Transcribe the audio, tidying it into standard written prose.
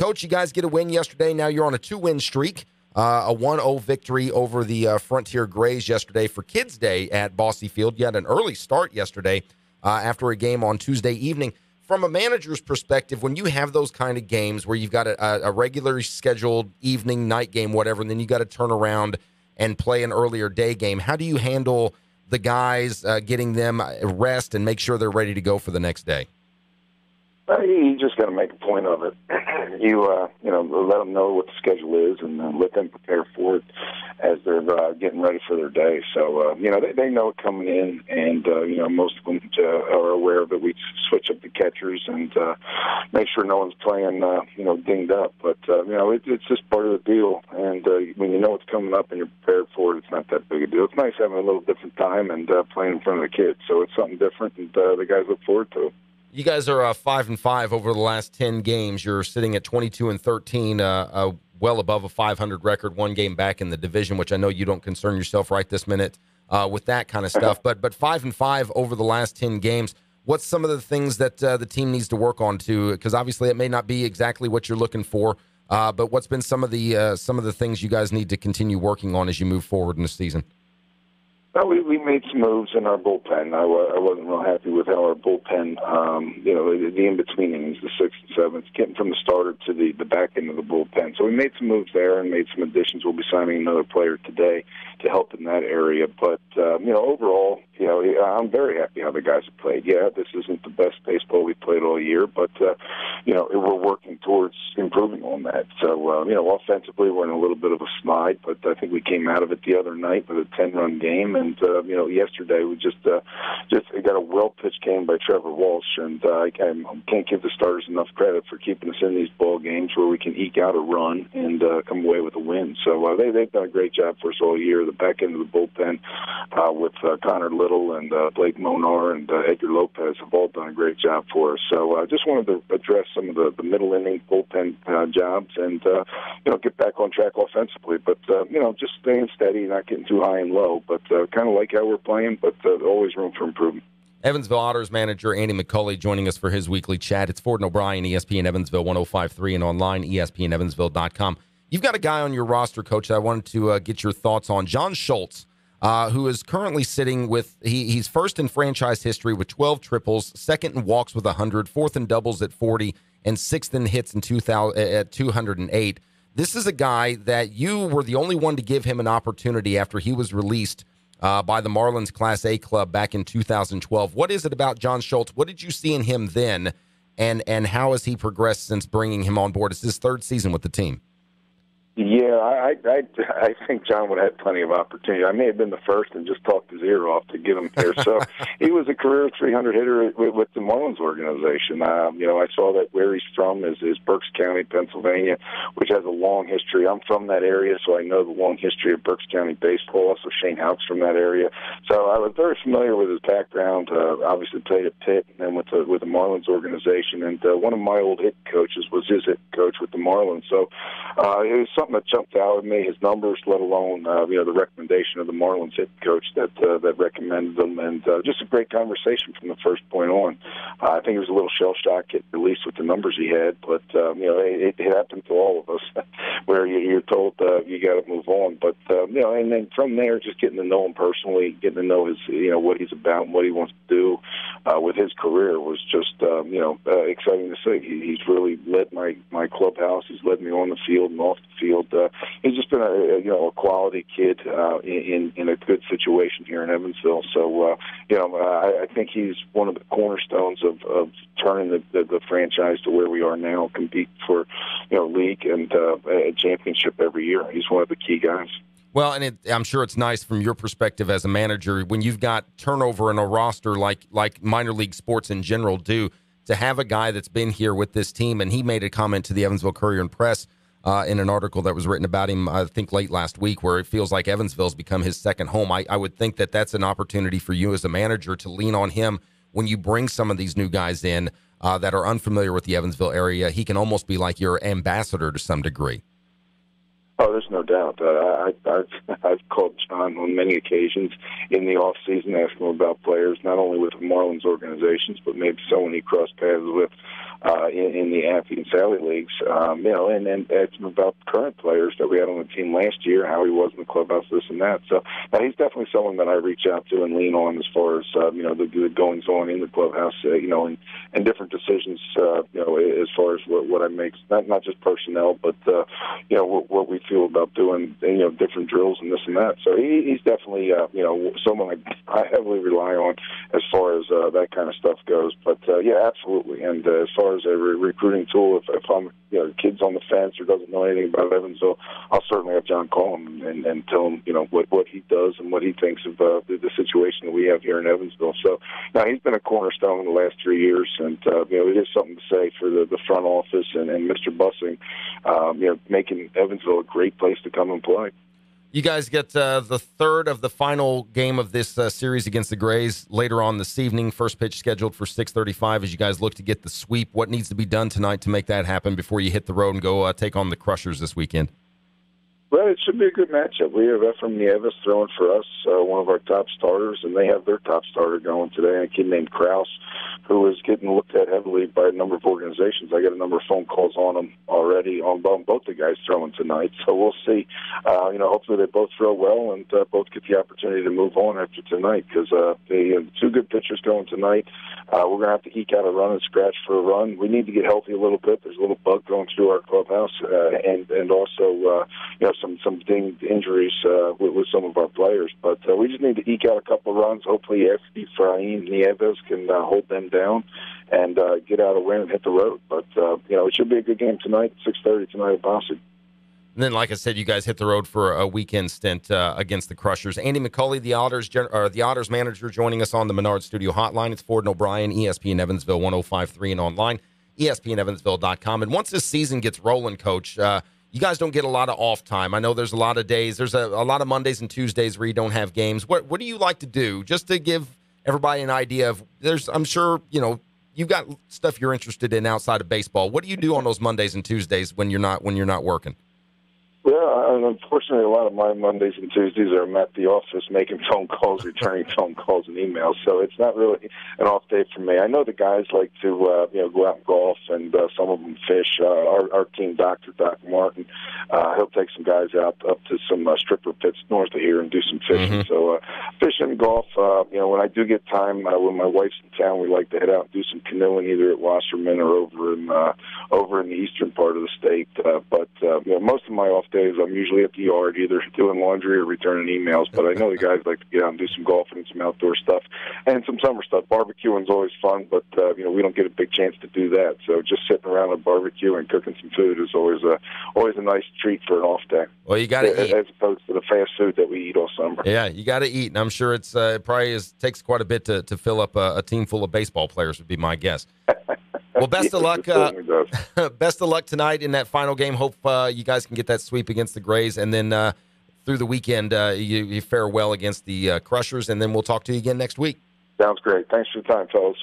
Coach, you guys get a win yesterday. Now you're on a 2-win streak. A 1-0 victory over the Frontier Grays yesterday for Kids Day at Bosse Field. You had an early start yesterday after a game on Tuesday evening. From a manager's perspective, when you have those kind of games where you've got a regularly scheduled evening, night game, whatever, and then you got to turn around and play an earlier day game, how do you handle the guys, getting them rest and make sure they're ready to go for the next day? You just got to make a point of it. Let them know what the schedule is and let them prepare for it as they're getting ready for their day. So, they know it coming in, and, most of them are aware that we switch up the catchers and make sure no one's playing, dinged up. But, it's just part of the deal. And when you know what's coming up and you're prepared for it, it's not that big a deal. It's nice having a little different time and playing in front of the kids. So it's something different, and the guys look forward to it. You guys are 5-5 over the last 10 games. You're sitting at 22-13, well above a 500 record, one game back in the division, which I know you don't concern yourself right this minute with that kind of stuff. But 5-5 over the last 10 games. What's some of the things that the team needs to work on to? Because obviously it may not be exactly what you're looking for, but what's been some of the things you guys need to continue working on as you move forward in the season? Well, we made some moves in our bullpen. I wasn't real happy with how our bullpen, the in-between innings, the 6th and 7th, getting from the starter to the back end of the bullpen. So we made some moves there and made some additions. We'll be signing another player today to help in that area. But, overall, I'm very happy how the guys have played. Yeah, this isn't the best baseball we've played all year, but, we're working towards improving on that. So, offensively, we're in a little bit of a slide, but I think we came out of it the other night with a 10-run game. And, yesterday we just got a well-pitched game by Trevor Walsh, and I can't give the starters enough credit for keeping us in these ball games where we can eke out a run and come away with a win. So they've done a great job for us all year. The back end of the bullpen with Connor Little and Blake Monar and Edgar Lopez have all done a great job for us. So I just wanted to address some of the middle-inning bullpen jobs and, get back on track offensively. But, just staying steady, not getting too high and low, but kind of like how we're playing, but always room for improvement. Evansville Otters manager Andy McCauley joining us for his weekly chat. It's Ford and O'Brien, ESPN Evansville 105.3 and online, ESPNEvansville.com. You've got a guy on your roster, Coach, that I wanted to get your thoughts on. John Schultz, who is currently sitting with, he's first in franchise history with 12 triples, second in walks with 100, fourth in doubles at 40, and sixth in hits at 208. This is a guy that you were the only one to give him an opportunity after he was released by the Marlins Class A club back in 2012. What is it about John Schultz? What did you see in him then, and how has he progressed since bringing him on board? It's his third season with the team. Yeah, I think John would have had plenty of opportunity. I may have been the first and just talked his ear off to get him here. So he was a career 300 hitter with the Marlins organization. I saw that where he's from is Berks County, Pennsylvania, which has a long history. I'm from that area, so I know the long history of Berks County baseball. Also, Shane Houck's from that area. So I was very familiar with his background. Obviously played at Pitt and then with the Marlins organization. And one of my old hit coaches was his hit coach with the Marlins. So it was something that jumped out at me, his numbers, let alone the recommendation of the Marlins hit coach that recommended them, and just a great conversation from the first point on. I think it was a little shell shock, at least with the numbers he had, but it happened to all of us, where you're told you got to move on. But and then from there, just getting to know him personally, getting to know his what he's about and what he wants to do with his career was just exciting to see. He's really led my clubhouse. He's led me on the field and off the field. He's just been a quality kid in a good situation here in Evansville. So I think he's one of the cornerstones of turning the franchise to where we are now, compete for league and a championship every year. He's one of the key guys. Well, and I'm sure it's nice from your perspective as a manager when you've got turnover in a roster like minor league sports in general do, to have a guy that's been here with this team. And he made a comment to the Evansville Courier and Press in an article that was written about him, I think, late last week, where it feels like Evansville's become his second home. I would think that that's an opportunity for you as a manager to lean on him when you bring some of these new guys in that are unfamiliar with the Evansville area. He can almost be like your ambassador to some degree. Oh, there's no doubt. I've called John on many occasions in the off season, asking him about players, not only with the Marlins organizations, but maybe someone he crossed paths with in the Amphi and Sally leagues. And asked him about current players that we had on the team last year, how he was in the clubhouse, this and that. So he's definitely someone that I reach out to and lean on as far as the goings on in the clubhouse, and different decisions, as far as what I make, not just personnel, but what we feel about doing, different drills and this and that. So he's definitely, someone I heavily rely on as far as that kind of stuff goes. But yeah, absolutely. And as far as a recruiting tool, if I'm, kids on the fence or doesn't know anything about Evansville, I'll certainly have John call him and tell him, what he does and what he thinks of the situation that we have here in Evansville. So now he's been a cornerstone in the last 3 years, and it is something to say for the front office and Mr. Bussing, making Evansville a great place to come and play. You guys get the third of the final game of this series against the Grays later on this evening. First pitch scheduled for 6:35 as you guys look to get the sweep. What needs to be done tonight to make that happen before you hit the road and go take on the Crushers this weekend? Well, it should be a good matchup. We have Ephraim Nieves throwing for us, one of our top starters, and they have their top starter going today, a kid named Krause, who is getting looked at heavily by a number of organizations. I got a number of phone calls on him already on both the guys throwing tonight. So we'll see. Hopefully they both throw well and both get the opportunity to move on after tonight, because the two good pitchers going tonight. We're going to have to eke out a run and scratch for a run. We need to get healthy a little bit. There's a little bug going through our clubhouse, and also some dinged injuries with some of our players. But we just need to eke out a couple of runs. Hopefully Ephraim Nieves can hold them down and get out a win and hit the road. But, it should be a good game tonight, 6:30 tonight at Boston. And then, like I said, you guys hit the road for a weekend stint against the Crushers. Andy McCauley, the Otters manager, joining us on the Menard Studio Hotline. It's Ford and O'Brien, ESPN Evansville 105.3 and online, ESPNEvansville.com. And once this season gets rolling, Coach, you guys don't get a lot of off time. I know there's a lot of days. There's a lot of Mondays and Tuesdays where you don't have games. What do you like to do, just to give everybody an idea of? I'm sure you've got stuff you're interested in outside of baseball. What do you do on those Mondays and Tuesdays when you're not working? Well, unfortunately, a lot of my Mondays and Tuesdays are I'm at the office making phone calls, returning phone calls and emails. So it's not really an off day for me. I know the guys like to go out and golf, and some of them fish. Our team doctor, Dr. Martin, he'll take some guys out up to some stripper pits north of here and do some fishing. Mm-hmm. So fishing and golf. When I do get time, when my wife's in town, we like to head out and do some canoeing, either at Wasserman or over in the eastern part of the state. But most of my off days, I'm usually at the yard, either doing laundry or returning emails. But I know the guys like to get out and do some golfing and some outdoor stuff and some summer stuff. Barbecuing's always fun, but we don't get a big chance to do that. So just sitting around a barbecue and cooking some food is always a nice treat for an off day. Well, you got to eat, as opposed to the fast food that we eat all summer. Yeah, you got to eat, and I'm sure it probably takes quite a bit to fill up a team full of baseball players, would be my guess. Well, best of luck. Best of luck tonight in that final game. Hope you guys can get that sweep against the Grays, and then through the weekend you fare well against the Crushers, and then we'll talk to you again next week. Sounds great. Thanks for your time, fellas.